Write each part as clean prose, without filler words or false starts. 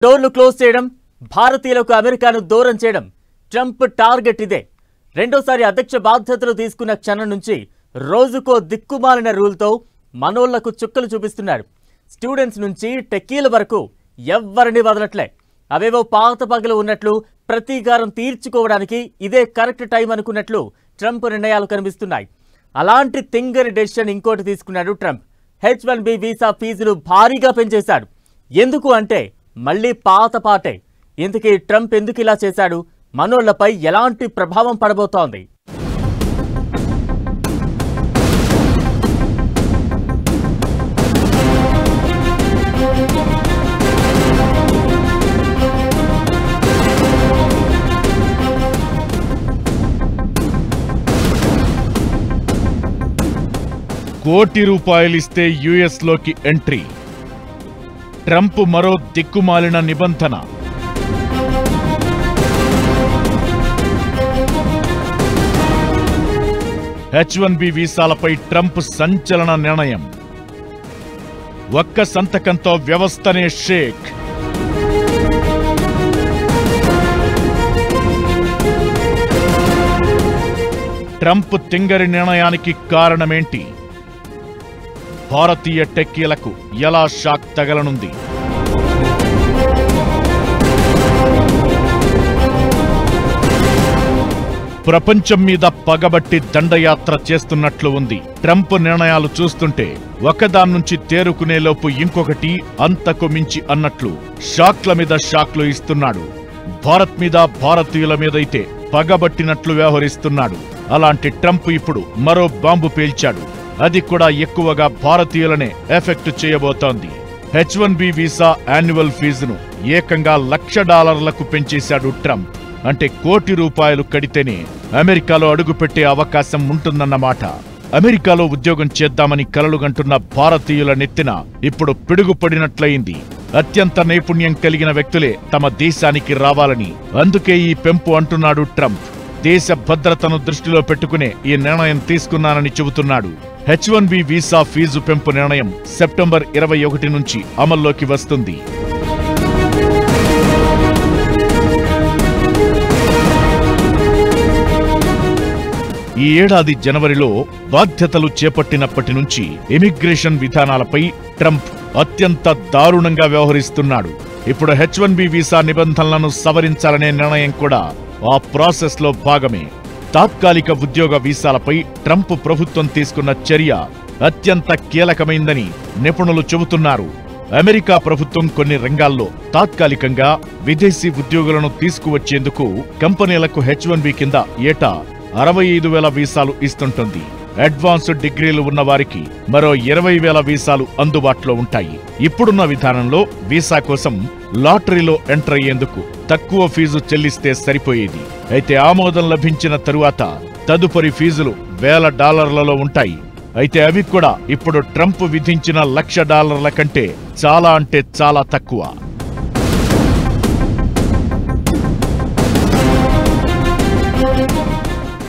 డోర్లు క్లోజ్ చేయడం, భారతీయులకు అమెరికాను దూరం చేయడం ట్రంప్ టార్గెట్ ఇదే. రెండోసారి అధ్యక్ష బాధ్యతలు తీసుకున్న క్షణం నుంచి రోజుకో దిక్కుమాలిన రూల్తో మనోళ్లకు చుక్కలు చూపిస్తున్నాడు. స్టూడెంట్స్ నుంచి టెక్కీల వరకు ఎవ్వరిని వదలట్లే. అవేవో పాత పగలు ఉన్నట్లు ప్రతీకారం తీర్చుకోవడానికి ఇదే కరెక్ట్ టైం అనుకున్నట్లు ట్రంప్ నిర్ణయాలు కనిపిస్తున్నాయి. అలాంటి తింగరి డెసిషన్ ఇంకోటి తీసుకున్నాడు ట్రంప్. H-1B వీసా ఫీజులు భారీగా పెంచేశాడు. ఎందుకు అంటే మళ్ళీ పాత పాటే. ఇంతకీ ట్రంప్ ఎందుకు ఇలా చేశాడు? మనోళ్లపై ఎలాంటి ప్రభావం పడబోతోంది? కోటి రూపాయలిస్తే యుఎస్ లోకి ఎంట్రీ. ట్రంప్ మరో దిక్కుమాలిన నిబంధన. H-1B వీసాలపై ట్రంప్ సంచలన నిర్ణయం. ఒక్క సంతకంతో వ్యవస్థనే షేక్. ట్రంప్ తింగరి నిర్ణయానికి కారణమేంటి? భారతీయ టెక్కీలకు ఎలా షాక్ తగలనుంది? ప్రపంచం మీద పగబట్టి దండయాత్ర చేస్తున్నట్లు ఉంది. ట్రంప్ నిర్ణయాలు చూస్తుంటే ఒకదాని నుంచి తేరుకునేలోపు ఇంకొకటి అంతకు మించి అన్నట్లు షాక్ల మీద షాక్లు ఇస్తున్నాడు. భారత్ మీద, భారతీయుల మీదైతే పగబట్టినట్లు వ్యవహరిస్తున్నాడు. అలాంటి ట్రంప్ ఇప్పుడు మరో బాంబు పేల్చాడు. అది కూడా ఎక్కువగా భారతీయులనే ఎఫెక్ట్ చేయబోతోంది. H-1B వీసా యాన్యువల్ ఫీజును ఏకంగా $1,00,000 పెంచేశాడు ట్రంప్. అంటే కోటి రూపాయలు కడితేనే అమెరికాలో అడుగుపెట్టే అవకాశం ఉంటుందన్నమాట. అమెరికాలో ఉద్యోగం చేద్దామని కలలుగంటున్న భారతీయుల నెత్తిన ఇప్పుడు పిడుగుపడినట్లయింది. అత్యంత నైపుణ్యం కలిగిన వ్యక్తులే తమ దేశానికి రావాలని అందుకే ఈ పెంపు అంటున్నాడు ట్రంప్. దేశ భద్రతను దృష్టిలో పెట్టుకునే ఈ నిర్ణయం తీసుకున్నానని చెబుతున్నాడు. H-1B వీసా ఫీజు పెంపు నిర్ణయం సెప్టెంబర్ 21 నుంచి అమల్లోకి వస్తుంది. ఈ ఏడాది జనవరిలో బాధ్యతలు చేపట్టినప్పటి నుంచి ఇమిగ్రేషన్ విధానాలపై ట్రంప్ అత్యంత దారుణంగా వ్యవహరిస్తున్నాడు. ఇప్పుడు H-1B వీసా నిబంధనలను సవరించాలనే నిర్ణయం కూడా ఆ ప్రాసెస్ లో భాగమే. తాత్కాలిక ఉద్యోగ వీసాలపై ట్రంప్ ప్రభుత్వం తీసుకున్న చర్య అత్యంత కీలకమైందని నిపుణులు చెబుతున్నారు. అమెరికా ప్రభుత్వం కొన్ని రంగాల్లో తాత్కాలికంగా విదేశీ ఉద్యోగులను తీసుకువచ్చేందుకు కంపెనీలకు H-1B కింద ఏటా 65,000 వీసాలు ఇస్తుంటుంది. అడ్వాన్స్డ్ డిగ్రీలు ఉన్న వారికి మరో 20,000 వీసాలు అందుబాటులో ఉంటాయి. ఇప్పుడున్న విధానంలో వీసా కోసం లాటరీలో ఎంటర్ అయ్యేందుకు తక్కువ ఫీజు చెల్లిస్తే సరిపోయేది. అయితే ఆమోదం లభించిన తరువాత తదుపరి ఫీజులు $1,000 ఉంటాయి. అయితే అవి కూడా ఇప్పుడు ట్రంప్ విధించిన $1,00,000 కంటే చాలా అంటే చాలా తక్కువ.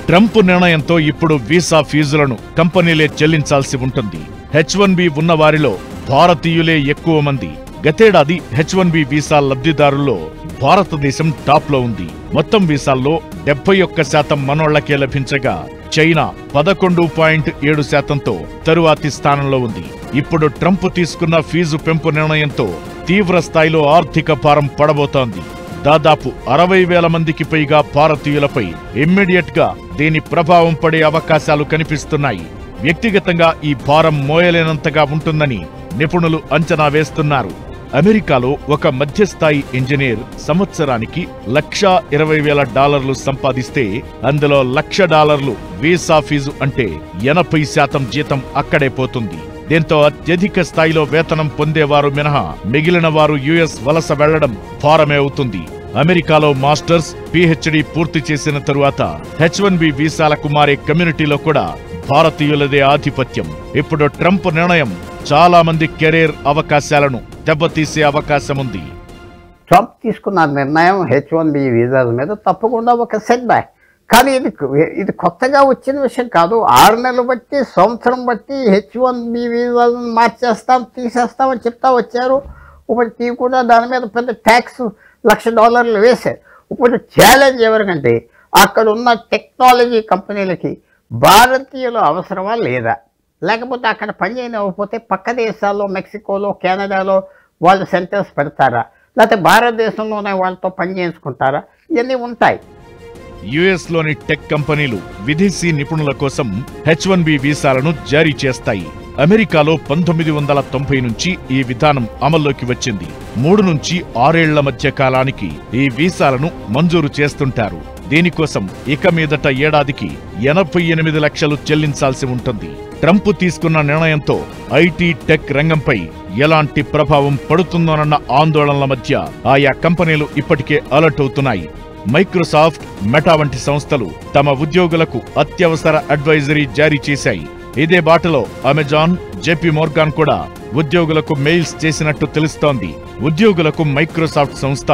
ట్రంప్ నిర్ణయంతో ఇప్పుడు వీసా ఫీజులను కంపెనీలే చెల్లించాల్సి ఉంటుంది. H-1B ఉన్న వారిలో భారతీయులే ఎక్కువ మంది. గతేడాది H-1B వీసా లబ్ధిదారుల్లో భారతదేశం టాప్ లో ఉంది. మొత్తం వీసాల్లో 71% మనోళ్లకే లభించగా చైనా 11.7%తో తరువాతి స్థానంలో ఉంది. ఇప్పుడు ట్రంప్ తీసుకున్న ఫీజు పెంపు నిర్ణయంతో తీవ్ర స్థాయిలో ఆర్థిక భారం పడబోతోంది. దాదాపు 60,000 మందికి పైగా భారతీయులపై ఇమ్మీడియట్ గా దీని ప్రభావం పడే అవకాశాలు కనిపిస్తున్నాయి. వ్యక్తిగతంగా ఈ భారం మోయలేనంతగా ఉంటుందని నిపుణులు అంచనా వేస్తున్నారు. అమెరికాలో ఒక మధ్యస్థాయి ఇంజనీర్ సంవత్సరానికి $120,000 సంపాదిస్తే అందులో $1,00,000 వీసా ఫీజు అంటే 80% జీతం అక్కడే పోతుంది. దీంతో అత్యధిక స్థాయిలో వేతనం పొందేవారు మినహా మిగిలిన వారు యుఎస్ వలస వెళ్లడం భారమే అవుతుంది. అమెరికాలో మాస్టర్స్, PhD పూర్తి చేసిన తరువాత H-1B వీసాలకు మారే కమ్యూనిటీలో కూడా భారతీయులదే ఆధిపత్యం. ఇప్పుడు ట్రంప్ నిర్ణయం చాలా మంది కెరీర్ అవకాశాలను దెబ్బతీసే అవకాశం ఉంది. ట్రంప్ తీసుకున్న నిర్ణయం H-1B వీసాల మీద తప్పకుండా ఒక సెట్ బ్యాక్. కానీ ఇది కొత్తగా వచ్చిన విషయం కాదు. 6 నెలలు బట్టి, సంవత్సరం బట్టి H-1B వీసాలను మార్చేస్తాం, తీసేస్తామని చెప్తా వచ్చారు. ఇప్పుడు తీయకుండా దాని మీద పెద్ద ట్యాక్స్ $1,00,000 వేశారు. ఇప్పుడు ఛాలెంజ్ ఎవరికంటే అక్కడ ఉన్న టెక్నాలజీ కంపెనీలకి భారతీయులు అవసరమా లేదా, లేకపోతే అక్కడ పనిచేయకపోతే పక్క దేశాల్లో మెక్సికోలో కెనడాలో వాళ్ళు సెంటర్స్ పెడతారా, లేకపోతే భారతదేశంలోనే వాళ్ళతో పని చేయించుకుంటారా, ఇవన్నీ ఉంటాయి. యుఎస్లోని టెక్ కంపెనీలు విదేశీ నిపుణుల కోసం H-1B వీసాలను జారీ చేస్తాయి. అమెరికాలో 1990 నుంచి ఈ విధానం అమల్లోకి వచ్చింది. 3 నుంచి 6 ఏళ్ల మధ్య కాలానికి ఈ వీసాలను మంజూరు చేస్తుంటారు. దీనికోసం ఇక మీదట ఏడాదికి 88 లక్షలు చెల్లించాల్సి ఉంటుంది. ట్రంప్ తీసుకున్న నిర్ణయంతో ఐటీ టెక్ రంగంపై ఎలాంటి ప్రభావం పడుతుందోనన్న ఆందోళనల మధ్య ఆయా కంపెనీలు ఇప్పటికే అలర్ట్ అవుతున్నాయి. మైక్రోసాఫ్ట్, మెటా వంటి సంస్థలు తమ ఉద్యోగులకు అత్యవసర అడ్వైజరీ జారీ చేశాయి. ఇదే బాటలో అమెజాన్, జేపీ మోర్గాన్ కూడా ఉద్యోగులకు మెయిల్స్ చేసినట్టు తెలుస్తోంది. ఉద్యోగులకు మైక్రోసాఫ్ట్ సంస్థ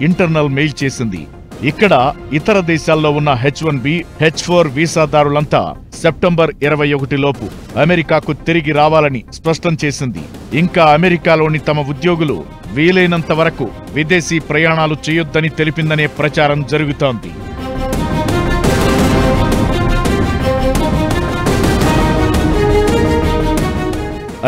ఇంటర్నల్ మెయిల్ చేసింది. ఇక్కడ ఇతర దేశాల్లో ఉన్న H-1B, H-4 వీసాదారులంతా సెప్టెంబర్ 21 లోపు అమెరికాకు తిరిగి రావాలని స్పష్టం చేసింది. ఇంకా అమెరికాలోని తమ ఉద్యోగులు వీలైనంత వరకు విదేశీ ప్రయాణాలు చేయొద్దని తెలిపిందనే ప్రచారం జరుగుతోంది.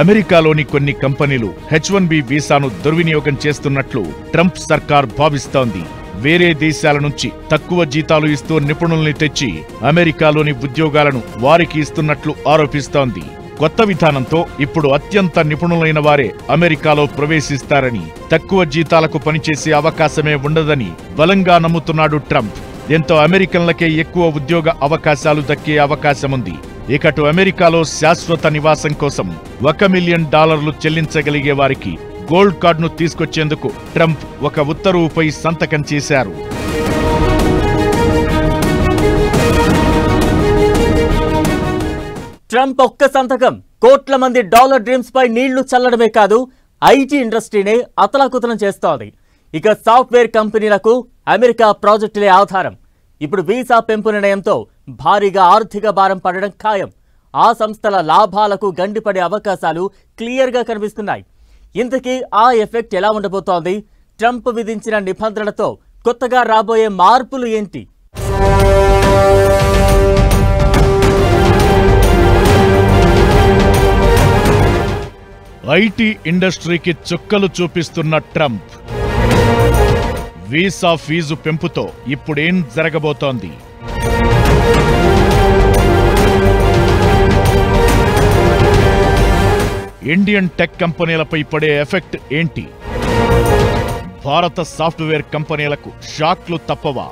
అమెరికాలోని కొన్ని కంపెనీలు H-1B వీసాను దుర్వినియోగం చేస్తున్నట్లు ట్రంప్ సర్కార్ భావిస్తోంది. వేరే దేశాల నుంచి తక్కువ జీతాలు ఇస్తూ నిపుణుల్ని తెచ్చి అమెరికాలోని ఉద్యోగాలను వారికి ఇస్తున్నట్లు ఆరోపిస్తోంది. కొత్త విధానంతో ఇప్పుడు అత్యంత నిపుణులైన వారే అమెరికాలో ప్రవేశిస్తారని, తక్కువ జీతాలకు పనిచేసే అవకాశమే ఉండదని బలంగా నమ్ముతున్నాడు ట్రంప్. దీంతో అమెరికన్లకే ఎక్కువ ఉద్యోగ అవకాశాలు దక్కే అవకాశముంది. ఇకటు అమెరికాలో శాశ్వత నివాసం కోసం $1 మిలియన్ చెల్లించగలిగే వారికి గోల్డ్ కార్డును తీసుకొచ్చేందుకు ట్రంప్ ఒక ఉత్తర్వుపై సంతకం చేశారు. ట్రంప్ ఒక్క సంతకం కోట్ల మంది డాలర్ డ్రీమ్స్ పై నీళ్లు చల్లడమే కాదు, ఐటీ ఇండస్ట్రీనే అతలాకుతలం చేస్తోంది. ఇక సాఫ్ట్వేర్ కంపెనీలకు అమెరికా ప్రాజెక్టులే ఆధారం. ఇప్పుడు వీసా పెంపు నిర్ణయంతో భారీగా ఆర్థిక భారం పడడం ఖాయం. ఆ సంస్థల లాభాలకు గండిపడే అవకాశాలు క్లియర్గా కనిపిస్తున్నాయి. ఇంతకీ ఆ ఎఫెక్ట్ ఎలా ఉండబోతోంది? ట్రంప్ విధించిన నిబంధనలతో కొత్తగా రాబోయే మార్పులు ఏంటి? ఐటీ ఇండస్ట్రీకి చుక్కలు చూపిస్తున్న ట్రంప్ వీసా ఫీజు పెంపుతో ఇప్పుడేం జరగబోతోంది? ఇండియన్ టెక్ కంపెనీలపై పడే ఎఫెక్ట్ ఏంటి? భారత సాఫ్ట్వేర్ కంపెనీలకు షాక్లు తప్పవా?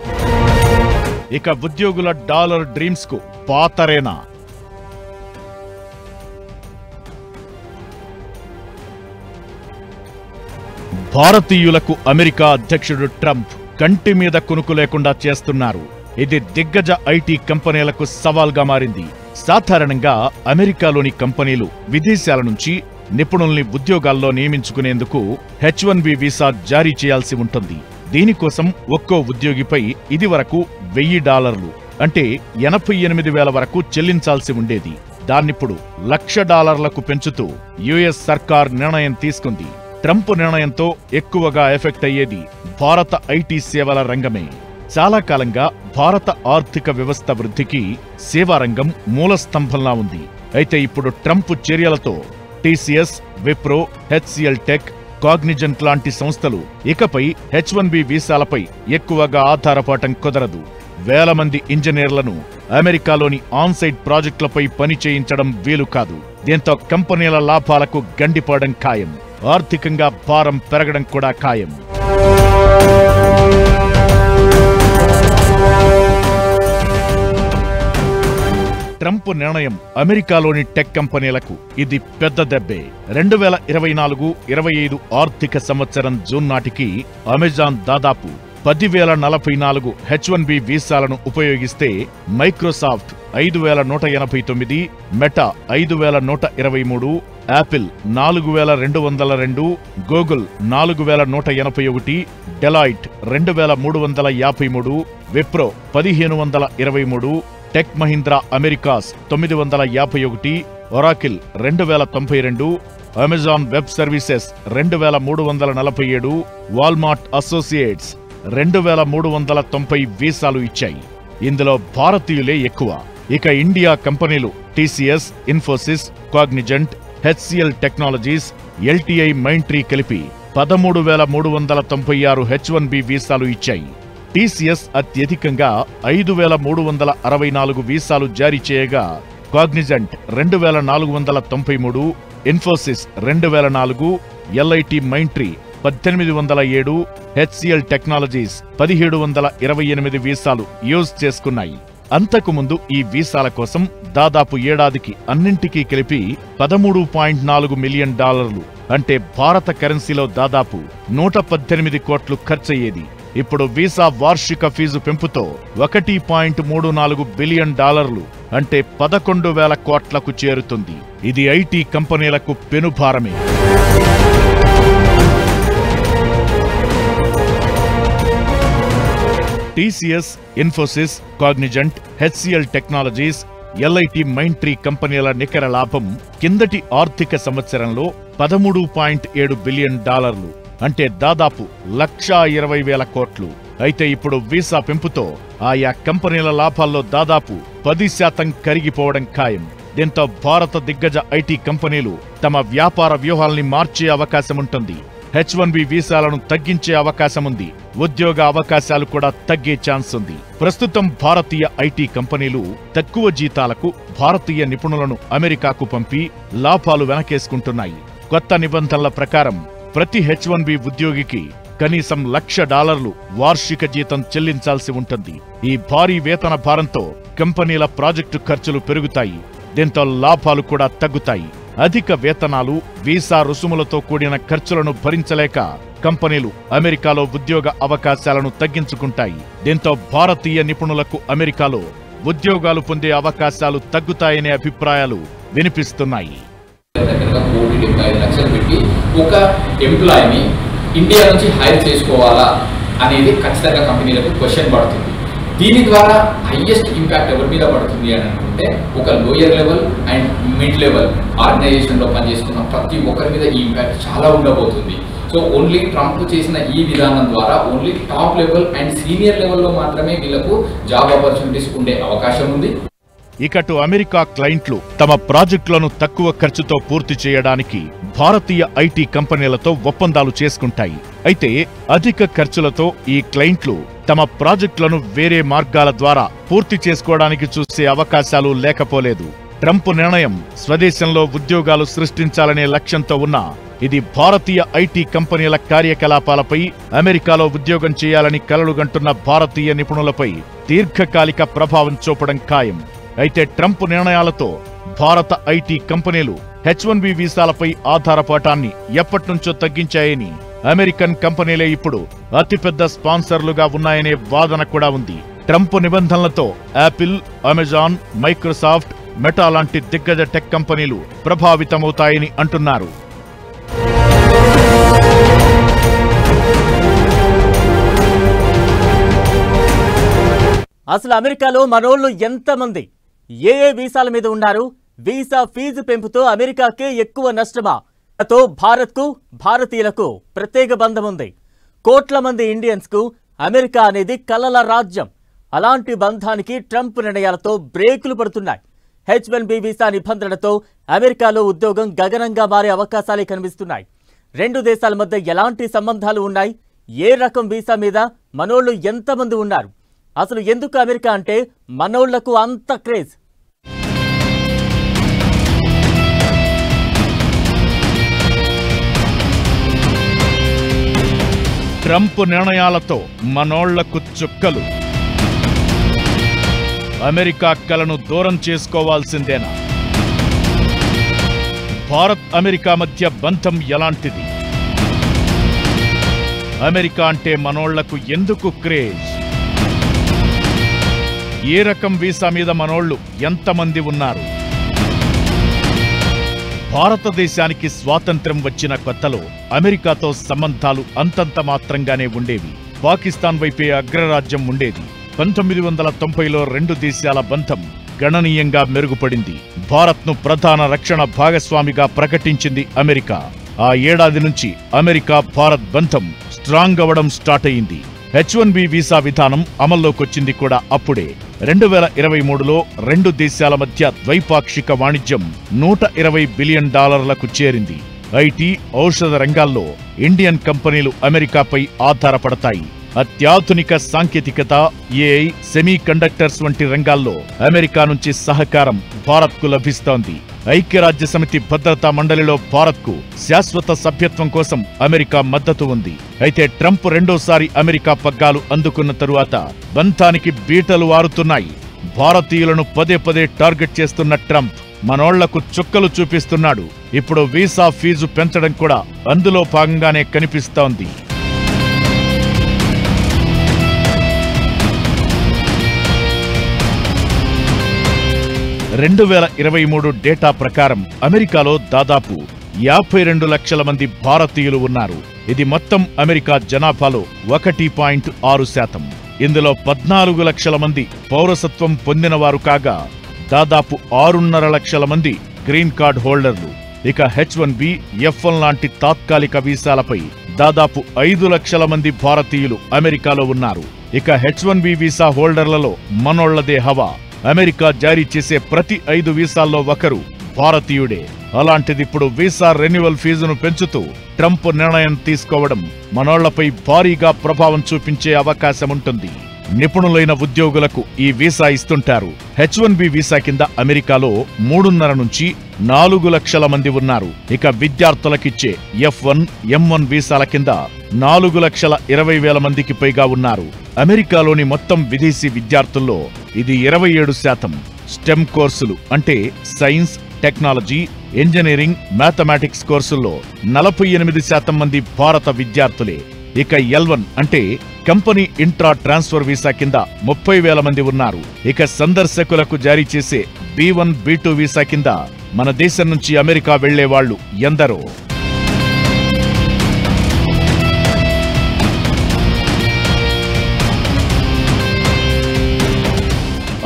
ఇక ఉద్యోగుల డాలర్ డ్రీమ్స్ కు పాతరేనా? భారతీయులకు అమెరికా అధ్యక్షుడు ట్రంప్ కంటి మీద కునుకు లేకుండా చేస్తున్నారు. ఇది దిగ్గజ ఐటీ కంపెనీలకు సవాల్గా మారింది. సాధారణంగా అమెరికాలోని కంపెనీలు విదేశాల నుంచి నిపుణుల్ని ఉద్యోగాల్లో నియమించుకునేందుకు H-1B వీసా జారీ చేయాల్సి ఉంటుంది. దీనికోసం ఒక్కో ఉద్యోగిపై ఇదివరకు $1,000 అంటే 88,000 వరకు చెల్లించాల్సి ఉండేది. దాన్నిప్పుడు $1,00,000కు పెంచుతూ యుఎస్ సర్కార్ నిర్ణయం తీసుకుంది. ట్రంప్ నిర్ణయంతో ఎక్కువగా ఎఫెక్ట్ అయ్యేది భారత ఐటీ సేవల రంగమే. చాలా కాలంగా భారత ఆర్థిక వ్యవస్థ వృద్ధికి సేవారంగం మూలస్తంభంలా ఉంది. అయితే ఇప్పుడు ట్రంప్ చర్యలతో TCS, Wipro, HCL tech, Cognizant లాంటి సంస్థలు ఇకపై H-1B వీసాలపై ఎక్కువగా ఆధారపడటం కుదరదు. వేల మంది ఇంజనీర్లను అమెరికాలోని ఆన్సైట్ ప్రాజెక్టులపై పని చేయించడం వీలు కాదు. దీంతో కంపెనీల లాభాలకు గండిపడడం ఖాయం. ఆర్థికంగా భారం పెరగడం కూడా ఖాయం. ట్రంప్ నిర్ణయం అమెరికాలోని టెక్ కంపెనీలకు ఇది పెద్ద దెబ్బే. 2024-25 ఆర్థిక సంవత్సరం జూన్ నాటికి అమెజాన్ దాదాపు 10,044 H-1B వీసాలను ఉపయోగిస్తే Microsoft 5,189, Meta 5,123, Apple 4,202, Google 4,181, Deloitte 2,353, Wipro 1,523, Tech Mahindra Americas 951, Oracle 2,092, Amazon Web Services 2347, Walmart Associates 2390 వీసాలు ఇచ్చాయి. ఇందులో భారతీయులే ఎక్కువ. ఇక ఇండియా కంపెనీలు TCS, Infosys, Cognizant, HCL technologies, LTI Mindtree కలిపి 13,396 H1B వీసాలు ఇచ్చాయి. TCS అత్యధికంగా 5,364 వీసాలు జారీ చేయగా Cognizant 2,493, Infosys 2,004, LIT Mindtree 1807, HCL technologies 1728 వీసాలు యూజ్ చేసుకున్నాయి. అంతకుముందు ఈ వీసాల కోసం దాదాపు ఏడాదికి అన్నింటికీ కలిపి $13.4 మిలియన్, అంటే భారత కరెన్సీలో దాదాపు 118 కోట్లు ఖర్చయ్యేది. ఇప్పుడు వీసా వార్షిక ఫీజు పెంపుతో $1.34 బిలియన్, అంటే 11,000 కోట్లకు చేరుతుంది. ఇది ఐటీ కంపెనీలకు పెనుభారమే. TCS, Infosys, Cognizant, HCL technologies, LIT Mindtree కంపెనీల నికర లాభం కిందటి ఆర్థిక సంవత్సరంలో $13.7 బిలియన్, అంటే దాదాపు 1,20,000 కోట్లు. అయితే ఇప్పుడు వీసా పెంపుతో ఆయా కంపెనీల లాభాల్లో దాదాపు 10% కరిగిపోవడం ఖాయం. దీంతో భారత దిగ్గజ ఐటీ కంపెనీలు తమ వ్యాపార వ్యూహాల్ని మార్చే అవకాశముంటుంది. H1B వీసాలను తగ్గించే అవకాశముంది. ఉద్యోగ అవకాశాలు కూడా తగ్గే ఛాన్స్ ఉంది. ప్రస్తుతం భారతీయ ఐటీ కంపెనీలు తక్కువ జీతాలకు భారతీయ నిపుణులను అమెరికాకు పంపి లాభాలు వెనకేసుకుంటున్నాయి. కొత్త నిబంధనల ప్రకారం ప్రతి H1B ఉద్యోగికి కనీసం $1,00,000 వార్షిక జీతం చెల్లించాల్సి ఉంటుంది. ఈ భారీ వేతన భారంతో కంపెనీల ప్రాజెక్టు ఖర్చులు పెరుగుతాయి. దీంతో లాభాలు కూడా తగ్గుతాయి. అధిక వేతనాలు, వీసా రుసుములతో కూడిన ఖర్చులను భరించలేక కంపెనీలు అమెరికాలో ఉద్యోగ అవకాశాలను తగ్గించుకుంటాయి. దీంతో భారతీయ నిపుణులకు అమెరికాలో ఉద్యోగాలు పొందే అవకాశాలు తగ్గుతాయనే అభిప్రాయాలు వినిపిస్తున్నాయి. ఒక ఎంప్లాయీని ఇండియా నుంచి హైర్ చేసుకోవాలా అనేది ఖచ్చితంగా కంపెనీలకు క్వశ్చన్ పడుతుంది. దీని ద్వారా హైయెస్ట్ ఇంపాక్ట్ ఎవరి మీద పడుతుంది అని అనుకుంటే ఒక lower level and mid level ఆర్గనైజేషన్లో పనిచేస్తున్న ప్రతి ఒక్కరి మీద ఈ ఇంపాక్ట్ చాలా ఉండబోతుంది. సో ఓన్లీ ట్రంప్ చేసిన ఈ విధానం ద్వారా only top level and senior లెవెల్లో మాత్రమే వీళ్ళకు జాబ్ ఆపర్చునిటీస్ ఉండే అవకాశం ఉంది. ఇకటు అమెరికా క్లయింట్లు తమ ప్రాజెక్టులను తక్కువ ఖర్చుతో పూర్తి చేయడానికి భారతీయ ఐటీ కంపెనీలతో ఒప్పందాలు చేసుకుంటాయి. అయితే అధిక ఖర్చులతో ఈ క్లయింట్లు తమ ప్రాజెక్టులను వేరే మార్గాల ద్వారా పూర్తి చేసుకోవడానికి చూసే అవకాశాలు లేకపోలేదు. ట్రంప్ నిర్ణయం స్వదేశంలో ఉద్యోగాలు సృష్టించాలనే లక్ష్యంతో ఉన్నా ఇది భారతీయ ఐటీ కంపెనీల కార్యకలాపాలపై, అమెరికాలో ఉద్యోగం చేయాలని కలలుగంటున్న భారతీయ నిపుణులపై దీర్ఘకాలిక ప్రభావం చూపడం ఖాయం. అయితే ట్రంప్ నిర్ణయాలతో భారత ఐటీ కంపెనీలు H1B వీసాలపై ఆధారపడటాన్ని ఎప్పటినుంచో తగ్గించాయని, అమెరికన్ కంపెనీలే ఇప్పుడు అతిపెద్ద స్పాన్సర్లుగా ఉన్నాయనే వాదన కూడా ఉంది. ట్రంప్ నిబంధనలతో యాపిల్, అమెజాన్, మైక్రోసాఫ్ట్, మెటా లాంటి దిగ్గజ టెక్ కంపెనీలు ప్రభావితమవుతాయని అంటున్నారు. అసలు అమెరికాలో మనోళ్ళు ఎంతమంది, ఏ వీసాల మీద ఉన్నారు? వీసా ఫీజు పెంపుతో అమెరికాకే ఎక్కువ నష్టమా? తో భారత్కు, భారతీయులకు ప్రత్యేక బంధం ఉంది. కోట్ల మంది ఇండియన్స్కు అమెరికా అనేది కలల రాజ్యం. అలాంటి బంధానికి ట్రంప్ నిర్ణయాలతో బ్రేకులు పడుతున్నాయి. H1B వీసా నిబంధనలతో అమెరికాలో ఉద్యోగం గగనంగా మారే అవకాశాలే కనిపిస్తున్నాయి. రెండు దేశాల మధ్య ఎలాంటి సంబంధాలు ఉన్నాయి? ఏ రకం వీసా మీద మనోళ్ళు ఎంతమంది ఉన్నారు? అసలు ఎందుకు అమెరికా అంటే మనోళ్లకు అంత క్రేజ్? ట్రంప్ నిర్ణయాలతో మనోళ్లకు చుక్కలు. అమెరికా కలను దూరం చేసుకోవాల్సిందేనా? భారత్ అమెరికా మధ్య బంధం ఎలాంటిది? అమెరికా అంటే మనోళ్లకు ఎందుకు క్రేజ్? ఏ రకం వీసా మీద మనోళ్లు ఎంతమంది ఉన్నారు? భారతదేశానికి స్వాతంత్ర్యం వచ్చిన కొత్తలో అమెరికాతో సంబంధాలు అంతంత మాత్రంగానే ఉండేవి. పాకిస్తాన్ వైపే అగ్రరాజ్యం ఉండేది. 1990లో రెండు దేశాల బంధం గణనీయంగా మెరుగుపడింది. భారత్ను ప్రధాన రక్షణ భాగస్వామిగా ప్రకటించింది అమెరికా. ఆ ఏడాది నుంచి అమెరికా భారత్ బంధం స్ట్రాంగ్ అవ్వడం స్టార్ట్ అయింది. H-1B వీసా విధానం అమల్లోకొచ్చింది కూడా అప్పుడే. 2023లో రెండు దేశాల మధ్య ద్వైపాక్షిక వాణిజ్యం $120 బిలియన్ చేరింది. ఐటీ, ఔషధ రంగాల్లో ఇండియన్ కంపెనీలు అమెరికాపై ఆధారపడతాయి. అత్యాధునిక సాంకేతికత, ఏఐ, సెమీ కండక్టర్స్ వంటి రంగాల్లో అమెరికా నుంచి సహకారం భారత్కు లభిస్తోంది. ఐక్యరాజ్యసమితి భద్రతా మండలిలో భారత్కు శాశ్వత సభ్యత్వం కోసం అమెరికా మద్దతు ఉంది. అయితే ట్రంప్ రెండోసారి అమెరికా పగ్గాలు అందుకున్న తరువాత బంధానికి బీటలు వారుతున్నాయి. భారతీయులను పదే పదే టార్గెట్ చేస్తున్న ట్రంప్ మనోళ్లకు చుక్కలు చూపిస్తున్నాడు. ఇప్పుడు వీసా ఫీజు పెంచడం కూడా అందులో భాగంగానే కనిపిస్తోంది. 2023 డేటా ప్రకారం అమెరికాలో దాదాపు 52 లక్షల మంది భారతీయులు ఉన్నారు. ఇది మొత్తం అమెరికా జనాభాలో 1.6%. ఇందులో 14 లక్షల మంది పౌరసత్వం పొందినవారు కాగా దాదాపు 6.5 లక్షల మంది గ్రీన్ కార్డ్ హోల్డర్లు. ఇక H-1B, F-1 లాంటి తాత్కాలిక వీసాలపై దాదాపు 5 లక్షల మంది భారతీయులు అమెరికాలో ఉన్నారు. ఇక H-1B వీసా హోల్డర్లలో మనోళ్లదే హవా. అమెరికా జారీ చేసే ప్రతి 5 వీసాల్లో ఒకరు భారతీయుడే. అలాంటిదిప్పుడు వీసా రెన్యువల్ ఫీజును పెంచుతూ ట్రంప్ నిర్ణయం తీసుకోవడం మనోళ్లపై భారీగా ప్రభావం చూపించే అవకాశముంటుంది. నిపుణులైన ఉద్యోగులకు ఈ వీసా ఇస్తుంటారు. H-1B వీసా కింద అమెరికాలో 3.5 నుంచి 4 లక్షల మంది ఉన్నారు. ఇక విద్యార్థులకిచ్చే F-1, M-1 వీసాల కింద 4,20,000 మందికి పైగా ఉన్నారు. అమెరికాలోని మొత్తం విదేశీ విద్యార్థుల్లో ఇది 27%. స్టెమ్ కోర్సులు అంటే సైన్స్, టెక్నాలజీ, ఇంజనీరింగ్, మ్యాథమెటిక్స్ కోర్సుల్లో 48% మంది భారత విద్యార్థులే. ఇక L-1 అంటే కంపెనీ ఇంట్రా ట్రాన్స్ఫర్ వీసా కింద 30,000 మంది ఉన్నారు. ఇక సందర్శకులకు జారీ చేసే B-1, B-2 వీసా కింద మన దేశం నుంచి అమెరికా వెళ్లేవాళ్లు ఎందరో.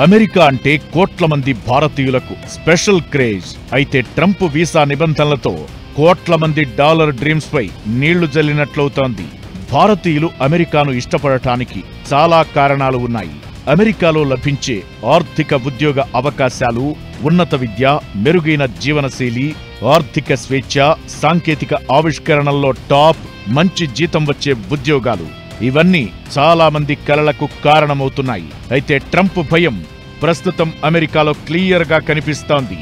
అమెరికా అంటే కోట్ల మంది భారతీయులకు స్పెషల్ క్రేజ్. అయితే ట్రంప్ వీసా నిబంధనలతో కోట్ల మంది డాలర్ డ్రీమ్స్ పై నీళ్లు జల్లినట్లవుతోంది. భారతీయులు అమెరికాను ఇష్టపడటానికి చాలా కారణాలు ఉన్నాయి. అమెరికాలో లభించే ఆర్థిక ఉద్యోగ అవకాశాలు, ఉన్నత విద్య, మెరుగైన జీవనశైలి, ఆర్థిక స్వేచ్ఛ, సాంకేతిక ఆవిష్కరణల్లో టాప్, మంచి జీతం వచ్చే ఉద్యోగాలు ఇవన్నీ చాలా మంది కలలకు కారణమవుతున్నాయి. అయితే ట్రంప్ భయం ప్రస్తుతం అమెరికాలో క్లియర్ గా కనిపిస్తోంది.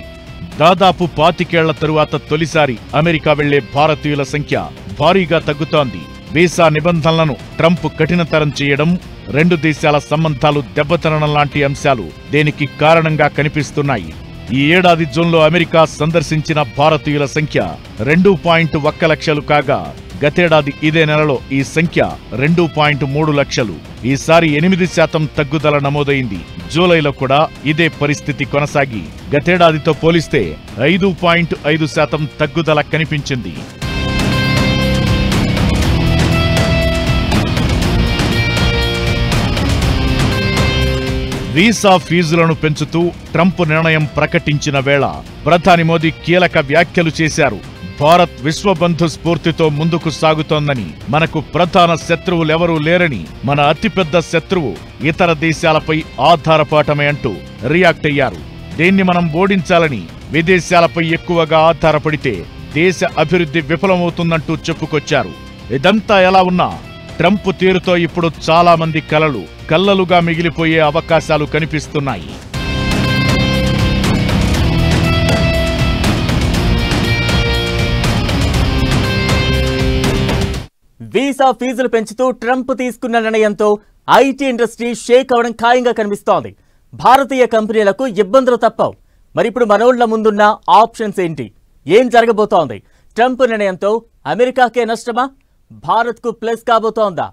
దాదాపు 25 ఏళ్ల తరువాత తొలిసారి అమెరికా వెళ్లే భారతీయుల సంఖ్య భారీగా తగ్గుతోంది. వీసా నిబంధనలను ట్రంప్ కఠినతరం చేయడం, రెండు దేశాల సంబంధాలు దెబ్బతినడం లాంటి అంశాలు దీనికి కారణంగా కనిపిస్తున్నాయి. ఈ ఏడాది జూన్లో అమెరికా సందర్శించిన భారతీయుల సంఖ్య 2.1 లక్షలు కాగా గతేడాది ఇదే నెలలో ఈ సంఖ్య 2.3 లక్షలు. ఈసారి 8% తగ్గుదల నమోదైంది. జూలైలో కూడా ఇదే పరిస్థితి కొనసాగి గతేడాదితో పోలిస్తే 5.5% తగ్గుదల కనిపించింది. వీసా ఫీజులను పెంచుతూ ట్రంప్ నిర్ణయం ప్రకటించిన వేళ ప్రధాని మోదీ కీలక వ్యాఖ్యలు చేశారు. భారత్ విశ్వబంధు స్ఫూర్తితో ముందుకు సాగుతోందని, మనకు ప్రధాన శత్రువులెవరూ లేరని, మన అతిపెద్ద శత్రువు ఇతర దేశాలపై ఆధారపడటమే అంటూ రియాక్ట్ అయ్యారు. దీన్ని మనం ఓడించాలని, విదేశాలపై ఎక్కువగా ఆధారపడితే దేశ అభివృద్ధి విఫలమవుతుందంటూ చెప్పుకొచ్చారు. ఇదంతా ఎలా ఉన్నా ట్రంప్ తీరుతో ఇప్పుడు చాలా మంది కలలు కల్లలుగా మిగిలిపోయే అవకాశాలు కనిపిస్తున్నాయి. వీసా ఫీజులు పెంచుతూ ట్రంప్ తీసుకున్న నిర్ణయంతో ఐటీ ఇండస్ట్రీ షేక్ అవడం ఖాయంగా కనిపిస్తోంది. భారతీయ కంపెనీలకు ఇబ్బందులు తప్పవు. మరిప్పుడు మనోళ్ల ముందున్న ఆప్షన్స్ ఏంటి? ఏం జరగబోతోంది? ట్రంప్ నిర్ణయంతో అమెరికాకే నష్టమా, భారత్కు ప్లస్ కాబోతోందా?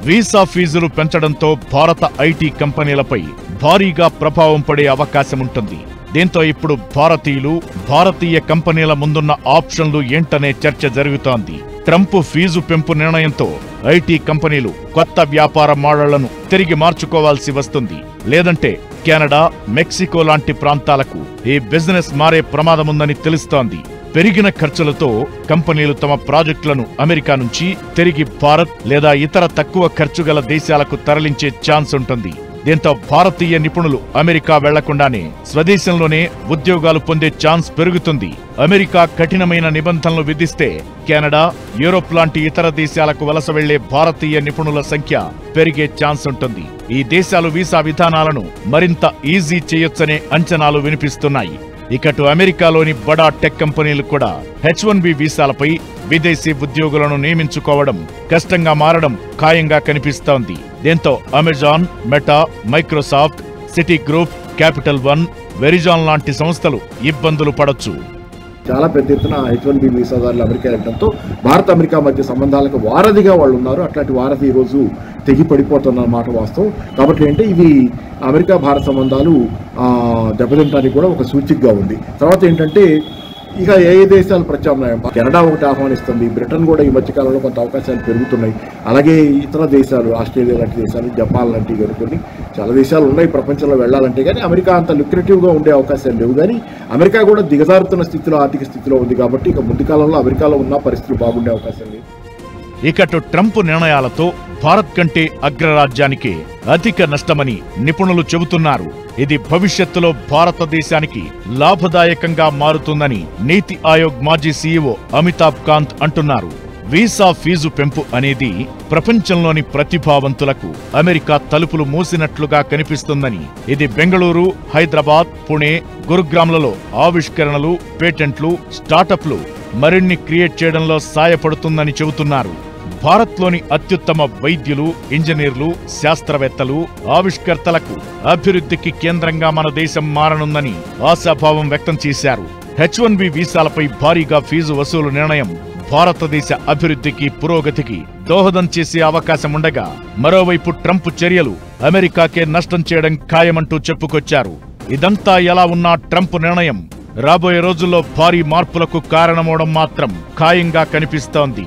వీసా ఫీజులు పెంచడంతో భారత ఐటీ కంపెనీలపై భారీగా ప్రభావం పడే అవకాశముంటుంది. దీంతో ఇప్పుడు భారతీయులు, భారతీయ కంపెనీల ముందున్న ఆప్షన్లు ఏంటనే చర్చ జరుగుతోంది. ట్రంప్ ఫీజు పెంపు నిర్ణయంతో ఐటీ కంపెనీలు కొత్త వ్యాపార మోడళ్లను తిరిగి మార్చుకోవాల్సి వస్తుంది. లేదంటే కెనడా, మెక్సికో లాంటి ప్రాంతాలకు ఈ బిజినెస్ మారే ప్రమాదముందని తెలుస్తోంది. పెరిగిన ఖర్చులతో కంపెనీలు తమ ప్రాజెక్టులను అమెరికా నుంచి తిరిగి భారత్ లేదా ఇతర తక్కువ ఖర్చుగల దేశాలకు తరలించే ఛాన్స్ ఉంటుంది. దీంతో భారతీయ నిపుణులు అమెరికా వెళ్లకుండానే స్వదేశంలోనే ఉద్యోగాలు పొందే ఛాన్స్ పెరుగుతుంది. అమెరికా కఠినమైన నిబంధనలు విధిస్తే కెనడా, యూరోప్ లాంటి ఇతర దేశాలకు వలస వెళ్లే భారతీయ నిపుణుల సంఖ్య పెరిగే ఛాన్స్ ఉంటుంది. ఈ దేశాలు వీసా విధానాలను మరింత ఈజీ చేయొచ్చనే అంచనాలు వినిపిస్తున్నాయి. ఇకటు అమెరికాలోని బడా టెక్ కంపెనీలు కూడా H-1B వీసాలపై విదేశీ ఉద్యోగులను నియమించుకోవడం కష్టంగా మారడం ఖాయంగా కనిపిస్తోంది. దీంతో Amazon, meta, Microsoft, city group, capital one, Verizon లాంటి సంస్థలు ఇబ్బందులు పడొచ్చు. చాలా పెద్ద ఎత్తున H-1B వీసాదారులు అమెరికా వెళ్ళడంతో భారత్ అమెరికా మధ్య సంబంధాలకు వారధిగా వాళ్ళు ఉన్నారు. అట్లాంటి వారధి ఈరోజు తెగి పడిపోతున్నమాట వాస్తవం. కాబట్టి అంటే ఇది అమెరికా భారత్ సంబంధాలు దెబ్బతింటానికి కూడా ఒక సూచికగా ఉంది. తర్వాత ఏంటంటే ఇక ఏ దేశాలు ప్రత్యామ్నాయం, కెనడా ఒకటి ఆహ్వానిస్తుంది, బ్రిటన్ కూడా ఈ మధ్యకాలంలో కొంత అవకాశాలు పెరుగుతున్నాయి. అలాగే ఇతర దేశాలు, ఆస్ట్రేలియా లాంటి దేశాలు, జపాన్ లాంటివి కొన్ని చాలా దేశాలు ఉన్నాయి ప్రపంచంలో వెళ్ళాలంటే. కానీ అమెరికా అంత లుక్రేటివ్గా ఉండే అవకాశాలు లేవు. కానీ అమెరికా కూడా దిగజారుతున్న స్థితిలో, ఆర్థిక స్థితిలో ఉంది. కాబట్టి ఇక ముందు కాలంలో అమెరికాలో ఉన్న పరిస్థితులు బాగుండే అవకాశం లేదు. ఇకటు ట్రంప్ నిర్ణయాలతో భారత్ కంటే అగ్రరాజ్యానికి అధిక నష్టమని నిపుణులు చెబుతున్నారు. ఇది భవిష్యత్తులో భారతదేశానికి లాభదాయకంగా మారుతుందని నీతి ఆయోగ్ మాజీ సీఈఓ అమితాబ్ కాంత్ అంటున్నారు. వీసా ఫీజు పెంపు అనేది ప్రపంచంలోని ప్రతిభావంతులకు అమెరికా తలుపులు మూసినట్లుగా కనిపిస్తుందని, ఇది బెంగళూరు, హైదరాబాద్, పుణే, గురుగ్రామ్లలో ఆవిష్కరణలు, పేటెంట్లు, స్టార్టప్లు మరిన్ని క్రియేట్ చేయడంలో సాయపడుతుందని చెబుతున్నారు. భారత్లోని అత్యుత్తమ వైద్యులు, ఇంజనీర్లు, శాస్త్రవేత్తలు, ఆవిష్కర్తలకు అభివృద్ధికి కేంద్రంగా మన దేశం మారనుందని ఆశాభావం వ్యక్తం చేశారు. H-1B వీసాలపై భారీగా ఫీజు వసూలు నిర్ణయం భారతదేశ అభివృద్ధికి, పురోగతికి దోహదం చేసే అవకాశం ఉండగా, మరోవైపు ట్రంప్ చర్యలు అమెరికాకే నష్టం చేయడం ఖాయమంటూ చెప్పుకొచ్చారు. ఇదంతా ఎలా ఉన్నా ట్రంప్ నిర్ణయం రాబోయే రోజుల్లో భారీ మార్పులకు కారణమవడం మాత్రం ఖాయంగా కనిపిస్తోంది.